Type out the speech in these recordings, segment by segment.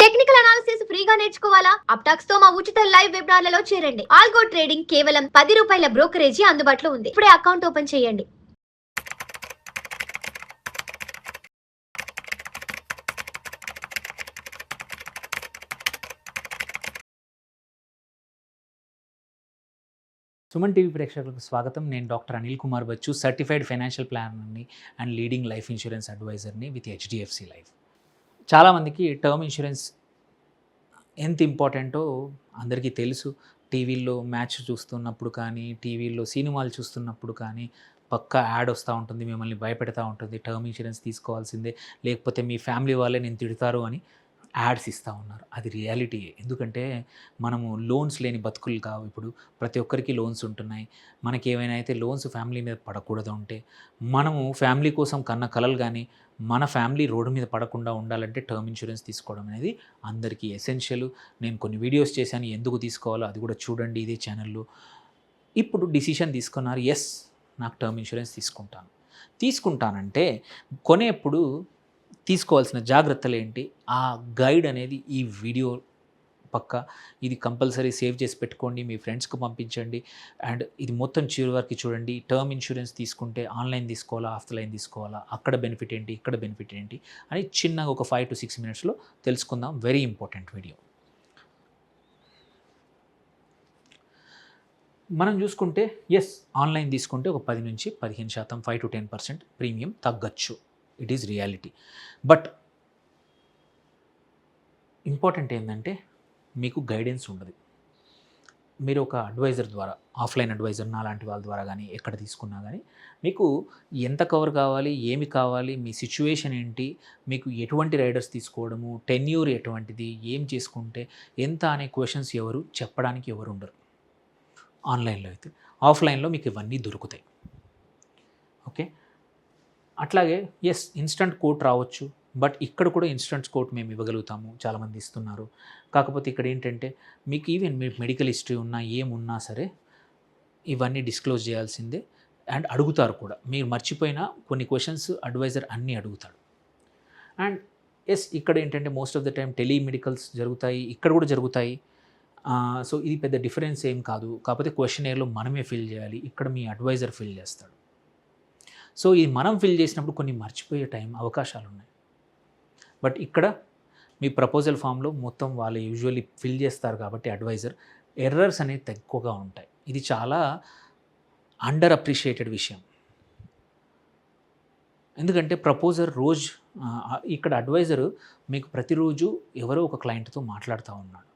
Technical analysis ఫ్రీగా నేర్చుకోవాలా? అప్టాక్స్ తో మా ఉచిత లైవ్ వెబినార్లలో చేరండి. ఆల్గో ట్రేడింగ్ కేవలం ₹10 బ్రోకరేజీ అందుబాటులో ఉంది. ఇప్పుడే అకౌంట్ ఓపెన్ చేయండి. సుమన్ టీవీ ప్రేక్షకులకు స్వాగతం. నేను doctor Anil Kumar Bachchu, certified financial ప్లానర్ని అండ్ లీడింగ్ లైఫ్ ఇన్సూరెన్స్ అడ్వైజర్ని విత్ హెచ్డిఎఫ్సి లైఫ్. చాలామందికి టర్మ్ ఇన్సూరెన్స్ ఎంత ఇంపార్టెంటో అందరికీ తెలుసు. టీవీల్లో మ్యాచ్ చూస్తున్నప్పుడు కానీ, టీవీల్లో సినిమాలు చూస్తున్నప్పుడు కానీ పక్కా యాడ్ వస్తూ ఉంటుంది, మిమ్మల్ని భయపెడతా ఉంటుంది. టర్మ్ ఇన్సూరెన్స్ తీసుకోవాల్సిందే, లేకపోతే మీ ఫ్యామిలీ వాళ్ళే నేను తిడతారు అని యాడ్స్ ఇస్తూ ఉన్నారు. అది రియాలిటీయే. ఎందుకంటే మనము లోన్స్ లేని బతుకులు కావు. ఇప్పుడు ప్రతి ఒక్కరికి లోన్స్ ఉంటున్నాయి. మనకి ఏమైనా అయితే లోన్స్ ఫ్యామిలీ మీద పడకూడదు ఉంటే, మనము ఫ్యామిలీ కోసం కన్న కలలు కానీ మన ఫ్యామిలీ రోడ్డు మీద పడకుండా ఉండాలంటే టర్మ్ ఇన్సూరెన్స్ తీసుకోవడం అనేది అందరికీ ఎసెన్షియల్. నేను కొన్ని వీడియోస్ చేశాను, ఎందుకు తీసుకోవాలో అది కూడా చూడండి ఇదే ఛానల్లో. ఇప్పుడు డిసిషన్ తీసుకున్నారు, ఎస్ నాకు టర్మ్ ఇన్సూరెన్స్ తీసుకుంటానంటే కొనేప్పుడు తీసుకోవాల్సిన జాగ్రత్తలు ఏంటి, ఆ గైడ్ అనేది ఈ వీడియో పక్కా ఇది కంపల్సరీ సేవ్ చేసి పెట్టుకోండి, మీ ఫ్రెండ్స్కి పంపించండి. అండ్ ఇది మొత్తం చివరి వరకు చూడండి. టర్మ్ ఇన్సూరెన్స్ తీసుకుంటే ఆన్లైన్ తీసుకోవాలా, ఆఫ్లైన్ తీసుకోవాలా, అక్కడ బెనిఫిట్ ఏంటి, ఇక్కడ బెనిఫిట్ ఏంటి అని చిన్నగా ఒక 5 to 6 minutes తెలుసుకుందాం. Very important video. మనం చూసుకుంటే ఎస్, ఆన్లైన్ తీసుకుంటే ఒక 10 నుంచి 15%, 5 to 10% ప్రీమియం తగ్గచ్చు. It is reality. But important ఏంటంటే మీకు గైడెన్స్ ఉండదు. మీరు ఒక అడ్వైజర్ ద్వారా, ఆఫ్లైన్ అడ్వైజర్ నాలాంటి వాళ్ళ ద్వారా కానీ ఎక్కడ తీసుకున్నా కానీ మీకు ఎంత కవర్ కావాలి, ఏమి కావాలి, మీ సిచ్యువేషన్ ఏంటి, మీకు ఎటువంటి రైడర్స్ తీసుకోవడము, టెన్యూర్ ఎటువంటిది, ఏం చేసుకుంటే ఎంత అనే క్వశ్చన్స్ చెప్పడానికి ఎవరు ఉండరు. ఆన్లైన్లో అయితే, ఆఫ్లైన్లో మీకు ఇవన్నీ దొరుకుతాయి. ఓకే, అట్లాగే ఎస్ ఇన్స్టంట్ కోట్ రావచ్చు, బట్ ఇక్కడ కూడా ఇన్స్టంట్ కోట్ మేము ఇవ్వగలుగుతాము, చాలామంది ఇస్తున్నారు. కాకపోతే ఇక్కడ ఏంటంటే మీకు ఈవెన్ మీ మెడికల్ హిస్టరీ ఉన్నా ఏమున్నా సరే ఇవన్నీ డిస్క్లోజ్ చేయాల్సిందే. అండ్ అడుగుతారు కూడా, మీరు మర్చిపోయినా కొన్ని క్వశ్చన్స్ అడ్వైజర్ అన్నీ అడుగుతాడు. అండ్ ఎస్ ఇక్కడ ఏంటంటే మోస్ట్ ఆఫ్ ద టైం టెలిమెడికల్స్ జరుగుతాయి, ఇక్కడ కూడా జరుగుతాయి. సో ఇది పెద్ద డిఫరెన్స్ ఏం కాదు. కాకపోతే క్వశ్చనేర్లో మనమే ఫిల్ చేయాలి, ఇక్కడ మీ అడ్వైజర్ ఫిల్ చేస్తాడు. సో ఇది మనం ఫిల్ చేసినప్పుడు కొన్ని మర్చిపోయే అవకాశాలు ఉన్నాయి. బట్ ఇక్కడ మీ ప్రపోజల్ ఫామ్లో మొత్తం వాళ్ళు యూజువల్లీ ఫిల్ చేస్తారు కాబట్టి అడ్వైజర్, ఎర్రర్స్ అనేవి తక్కువగా ఉంటాయి. ఇది చాలా అండర్ అప్రిషియేటెడ్ విషయం. ఎందుకంటే ప్రపోజర్ ఇక్కడ అడ్వైజరు మీకు ప్రతిరోజు ఎవరో ఒక క్లయింట్తో మాట్లాడుతూ ఉన్నాడు.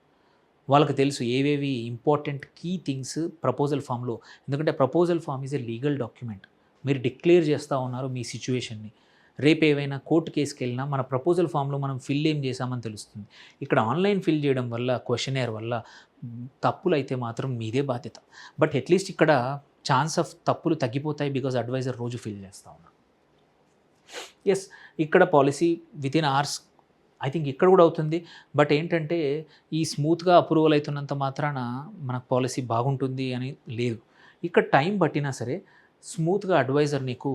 వాళ్ళకి తెలుసు ఏవేవి ఇంపార్టెంట్ కీ థింగ్స్ ప్రపోజల్ ఫామ్లో. ఎందుకంటే proposal form is a legal document. మీరు డిక్లేర్ చేస్తూ ఉన్నారు మీ సిచ్యువేషన్ని. రేపు ఏవైనా కోర్టు కేసుకి వెళ్ళినా మన ప్రపోజల్ ఫామ్లో మనం ఫిల్ ఏం చేసామని తెలుస్తుంది. ఇక్కడ ఆన్లైన్ ఫిల్ చేయడం వల్ల, క్వశ్చనేర్ వల్ల తప్పులు అయితే మాత్రం మీదే బాధ్యత. బట్ అట్లీస్ట్ ఇక్కడ ఛాన్స్ ఆఫ్ తప్పులు తగ్గిపోతాయి, బికాజ్ అడ్వైజర్ రోజు ఫిల్ చేస్తూ ఉన్నారు. ఎస్ ఇక్కడ policy within hours I think ఇక్కడ కూడా అవుతుంది. బట్ ఏంటంటే ఈ స్మూత్గా అప్రూవల్ అవుతున్నంత మాత్రాన మనకు పాలసీ బాగుంటుంది అని లేదు. ఇక్కడ టైం పట్టినా సరే స్మూత్గా అడ్వైజర్ నీకు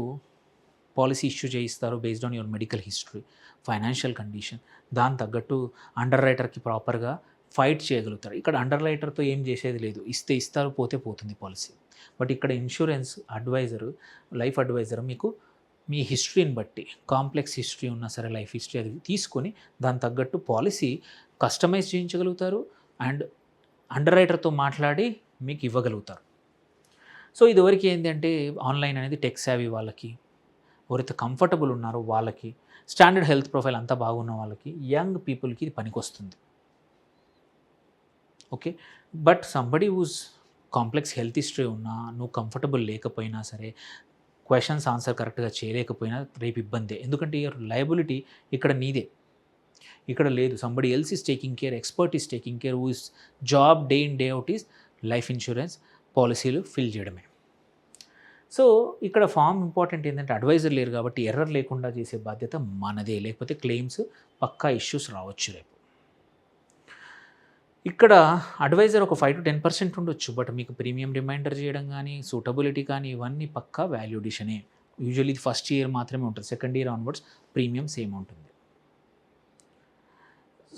పాలసీ ఇష్యూ చేయిస్తారు based on your medical history, financial condition. దాని తగ్గట్టు అండర్ రైటర్కి ప్రాపర్గా ఫైట్ చేయగలుగుతారు. ఇక్కడ అండర్ రైటర్తో ఏం చేసేది లేదు, ఇస్తే ఇస్తారు, పోతే పోతుంది పాలసీ. బట్ ఇక్కడ ఇన్సూరెన్స్ అడ్వైజరు, లైఫ్ అడ్వైజర్ మీకు మీ హిస్టరీని బట్టి, కాంప్లెక్స్ హిస్టరీ ఉన్నా సరే లైఫ్ హిస్టరీ అది తీసుకొని దాని తగ్గట్టు పాలసీ కస్టమైజ్ చేయించగలుగుతారు అండ్ అండర్ రైటర్తో మాట్లాడి మీకు ఇవ్వగలుగుతారు. సో ఇదివరకు ఏంటంటే ఆన్లైన్ అనేది టెక్ సేవీ వాళ్ళకి, ఎవరైతే కంఫర్టబుల్ ఉన్నారో వాళ్ళకి, స్టాండర్డ్ హెల్త్ ప్రొఫైల్ అంతా బాగున్న వాళ్ళకి, యంగ్ పీపుల్కి ఇది పనికొస్తుంది. Okay, but somebody whose complex health history ఉన్నా, నువ్వు కంఫర్టబుల్ లేకపోయినా సరే, క్వశ్చన్స్ ఆన్సర్ కరెక్ట్గా చేయలేకపోయినా రేపు ఇబ్బందే. ఎందుకంటే యువర్ లయబిలిటీ ఇక్కడ నీదే, ఇక్కడ లేదు. Somebody else is taking care, expert is taking care, who is job day in day out is life insurance పాలసీలు ఫిల్ చేయడమే. సో ఇక్కడ ఫామ్ ఇంపార్టెంట్ ఏంటంటే అడ్వైజర్ లేరు కాబట్టి ఎర్రర్ లేకుండా చేసే బాధ్యత మనదే, లేకపోతే క్లెయిమ్స్ పక్కా ఇష్యూస్ రావచ్చు రేపు. ఇక్కడ అడ్వైజర్ ఒక 5 to 10% ఉండొచ్చు, బట్ మీకు ప్రీమియం రిమైండర్ చేయడం కానీ, సూటబిలిటీ కానీ ఇవన్నీ పక్కా వాల్యుడేషనే. యూజువల్లీ ఇది ఫస్ట్ ఇయర్ మాత్రమే ఉంటుంది, second year onwards premium same ఉంటుంది.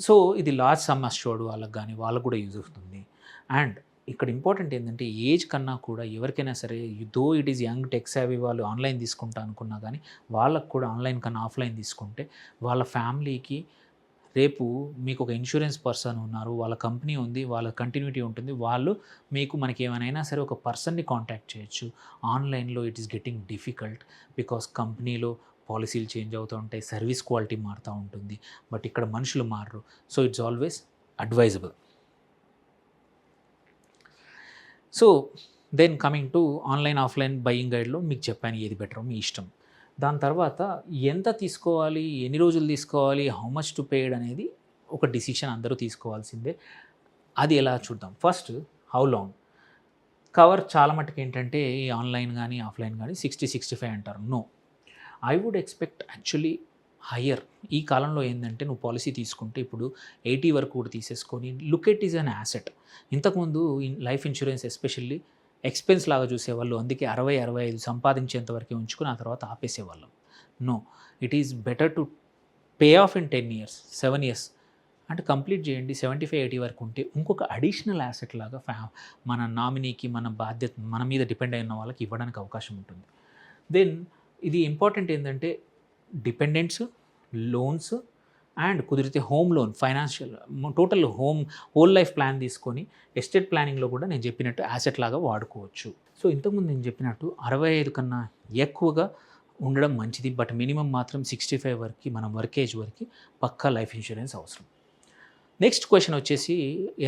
సో ఇది లార్జ్ సమ్ అష్యూర్డ్ వాళ్ళకి కానీ వాళ్ళకు కూడా యూజ్ అవుతుంది. అండ్ ఇక్కడ ఇంపార్టెంట్ ఏంటంటే ఏజ్ కన్నా కూడా ఎవరికైనా సరే though it is young tech savvy వాళ్ళు ఆన్లైన్ తీసుకుంటా అనుకున్నా కానీ వాళ్ళకు కూడా ఆన్లైన్ కన్నా ఆఫ్లైన్ తీసుకుంటే వాళ్ళ ఫ్యామిలీకి రేపు మీకు ఒక ఇన్సూరెన్స్ పర్సన్ ఉన్నారు, వాళ్ళ కంపెనీ ఉంది, వాళ్ళ కంటిన్యూటీ ఉంటుంది, వాళ్ళు మీకు మనకి ఏమైనా సరే ఒక పర్సన్ని కాంటాక్ట్ చేయొచ్చు. ఆన్లైన్లో it is getting difficult because కంపెనీలో పాలసీలు చేంజ్ అవుతూ ఉంటాయి, సర్వీస్ క్వాలిటీ మారుతూ ఉంటుంది, బట్ ఇక్కడ మనుషులు మారరు. So it's always advisable. So then coming to online offline buying గైడ్లో మీకు చెప్పాను ఏది బెటరో మీ ఇష్టం. దాని తర్వాత ఎంత తీసుకోవాలి, ఎన్ని రోజులు తీసుకోవాలి, హౌ మచ్ టు పేడ్ అనేది ఒక డిసిషన్ అందరూ తీసుకోవాల్సిందే. అది ఎలా చూద్దాం. First how long cover. చాలా మటుకు ఏంటంటే ఈ ఆన్లైన్ కానీ ఆఫ్లైన్ కానీ 60-65 అంటారు. No, I would expect actually higher. ఈ కాలంలో ఏంటంటే నువ్వు పాలసీ తీసుకుంటే ఇప్పుడు 80 వరకు కూడా తీసేసుకొని look at is an asset. ఇంతకుముందు లైఫ్ ఇన్సూరెన్స్ ఎస్పెషల్లీ ఎక్స్పెన్స్ లాగా చూసేవాళ్ళు, అందుకే 60-65 సంపాదించేంత వరకే ఉంచుకుని ఆ తర్వాత ఆపేసేవాళ్ళం. No, it is better to pay off in 10 years, 7 years అంటే కంప్లీట్ చేయండి. 75-80 వరకు ఉంటే ఇంకొక అడిషనల్ యాసెట్ లాగా మన నామినీకి మన బాధ్యత మన మీద డిపెండ్ అయిన వాళ్ళకి ఇవ్వడానికి అవకాశం ఉంటుంది. దెన్ ఇది ఇంపార్టెంట్ ఏంటంటే డిపెండెంట్స్, లోన్స్ అండ్ కుదిరితే home loan, financial total whole life plan తీసుకొని ఎస్టేట్ ప్లానింగ్లో కూడా నేను చెప్పినట్టు యాసెట్ లాగా వాడుకోవచ్చు. సో ఇంతకుముందు నేను చెప్పినట్టు 65 కన్నా ఎక్కువగా ఉండడం మంచిది, బట్ మినిమం మాత్రం 65 వరకు మనం వర్కేజ్ వరకు పక్కా లైఫ్ ఇన్సూరెన్స్ అవసరం. నెక్స్ట్ క్వశ్చన్ వచ్చేసి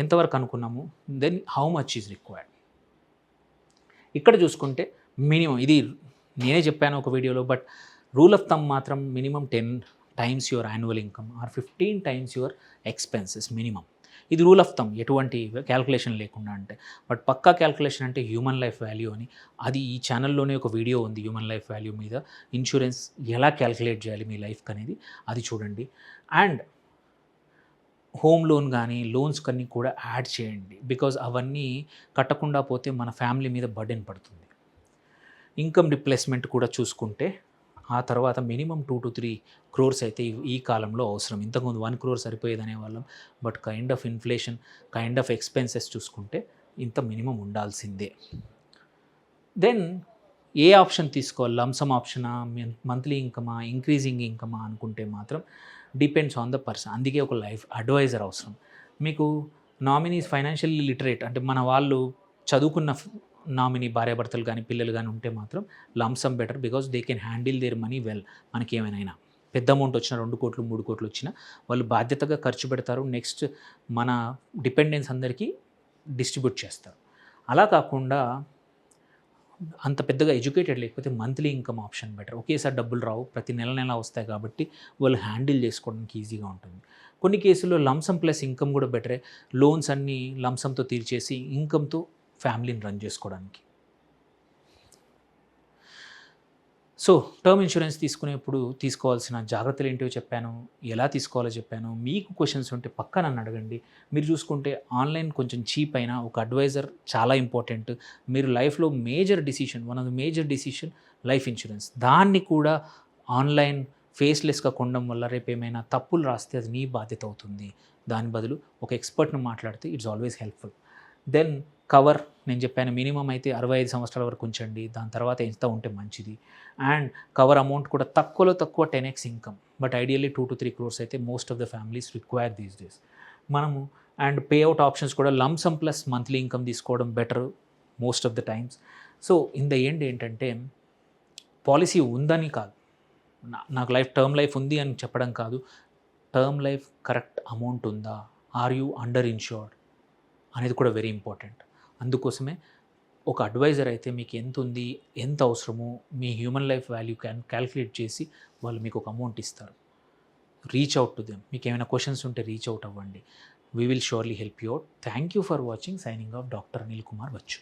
ఎంతవరకు అనుకున్నాము, then how much is required. ఇక్కడ చూసుకుంటే మినిమం, ఇది నేనే చెప్పాను ఒక వీడియోలో, బట్ రూల్ ఆఫ్ థంబ్ మాత్రం minimum 10 times your annual income or 15 times your expenses minimum. ఇది రూల్ ఆఫ్ థంబ్, ఎటువంటి క్యాల్కులేషన్ లేకుండా. అంటే బట్ పక్కా క్యాల్కులేషన్ అంటే హ్యూమన్ లైఫ్ వాల్యూ అని, అది ఈ ఛానల్లోనే ఒక వీడియో ఉంది హ్యూమన్ లైఫ్ వాల్యూ మీద, ఇన్సూరెన్స్ ఎలా క్యాల్కులేట్ చేయాలి మీ లైఫ్కి అనేది, అది చూడండి. అండ్ హోమ్ లోన్ కానీ లోన్స్ కానీ కూడా యాడ్ చేయండి, బికాజ్ అవన్నీ కట్టకుండా పోతే మన ఫ్యామిలీ మీద బర్డెన్ పడుతుంది. ఇన్కమ్ రిప్లేస్మెంట్ కూడా చూసుకుంటే ఆ తర్వాత మినిమం 2 to 3 crores అయితే ఈ కాలంలో అవసరం. ఇంతకుముందు 1 crore సరిపోయేది అనేవాళ్ళం, but kind of inflation, kind of expenses చూసుకుంటే ఇంత మినిమం ఉండాల్సిందే. దెన్ ఏ ఆప్షన్ తీసుకోవాలి, లంసమ్ ఆప్షనా, మంత్లీ ఇన్కమా, ఇంక్రీజింగ్ ఇన్కమా అనుకుంటే మాత్రం డిపెండ్స్ ఆన్ ద పర్సన్. అందుకే ఒక లైఫ్ అడ్వైజర్ అవసరం. మీకు నామినీస్ ఫైనాన్షియల్లీ లిటరేట్ అంటే మన వాళ్ళు చదువుకున్న నామినీ భార్యాభర్తలు కానీ పిల్లలు కానీ ఉంటే మాత్రం lump sum better, because they can handle their money well. మనకి ఏమైనా పెద్ద అమౌంట్ వచ్చినా 2 కోట్లు 3 కోట్లు వచ్చినా వాళ్ళు బాధ్యతగా ఖర్చు పెడతారు, నెక్స్ట్ మన డిపెండెన్స్ అందరికీ డిస్ట్రిబ్యూట్ చేస్తారు. అలా కాకుండా అంత పెద్దగా ఎడ్యుకేటెడ్ లేకపోతే మంత్లీ ఇన్కమ్ ఆప్షన్ బెటర్. ఒకేసారి డబ్బులు రావు, ప్రతి నెల వస్తాయి కాబట్టి వాళ్ళు హ్యాండిల్ చేసుకోవడానికి ఈజీగా ఉంటుంది. కొన్ని కేసుల్లో లంసమ్ ప్లస్ ఇన్కమ్ కూడా బెటరే, లోన్స్ అన్నీ లంసమ్తో తీర్చేసి ఇన్కమ్తో ఫ్యామిలీని రన్ చేసుకోవడానికి. సో టర్మ్ ఇన్సూరెన్స్ తీసుకునేప్పుడు తీసుకోవాల్సిన జాగ్రత్తలు ఏంటో చెప్పాను, ఎలా తీసుకోవాలో చెప్పాను. మీకు క్వశ్చన్స్ ఉంటే పక్కా నన్ను అడగండి. మీరు చూసుకుంటే ఆన్లైన్ కొంచెం చీప్ అయినా ఒక అడ్వైజర్ చాలా ఇంపార్టెంట్. మీరు లైఫ్లో major decision, one of the major decision life insurance, దాన్ని కూడా ఆన్లైన్ ఫేస్లెస్గా కొనడం వల్ల రేపు ఏమైనా తప్పులు రాస్తే అది నీ బాధ్యత అవుతుంది. దాని బదులు ఒక ఎక్స్పర్ట్ని మాట్లాడితే it's always helpful. Then cover నేను చెప్పాను మినిమం అయితే 65 సంవత్సరాల వరకు ఉంచండి, దాని తర్వాత ఎంత ఉంటే మంచిది. అండ్ కవర్ అమౌంట్ కూడా తక్కువలో తక్కువ 10x income, but ideally 2 to 3 crores అయితే most of the families require these days. మనము అండ్ పే అవుట్ ఆప్షన్స్ కూడా లంసమ్ ప్లస్ మంత్లీ ఇన్కమ్ తీసుకోవడం better most of the times. So in the end ఏంటంటే policy ఉందని కాదు, నాకు term life ఉంది అని చెప్పడం కాదు, టర్మ్ లైఫ్ కరెక్ట్ అమౌంట్ ఉందా, ఆర్ యూ అండర్ ఇన్ష్యూర్డ్ అనేది కూడా వెరీ ఇంపార్టెంట్. అందుకోసమే ఒక అడ్వైజర్ అయితే మీకు ఎంత ఉంది, ఎంత అవసరమో మీ హ్యూమన్ లైఫ్ వాల్యూ క్యాల్కులేట్ చేసి వాళ్ళు మీకు ఒక అమౌంట్ ఇస్తారు. Reach out to them. మీకు ఏమైనా క్వశ్చన్స్ ఉంటే రీచ్ అవుట్ అవ్వండి. We will surely help you out. Thank you for watching. Signing off doctor Anil Kumar Bachu.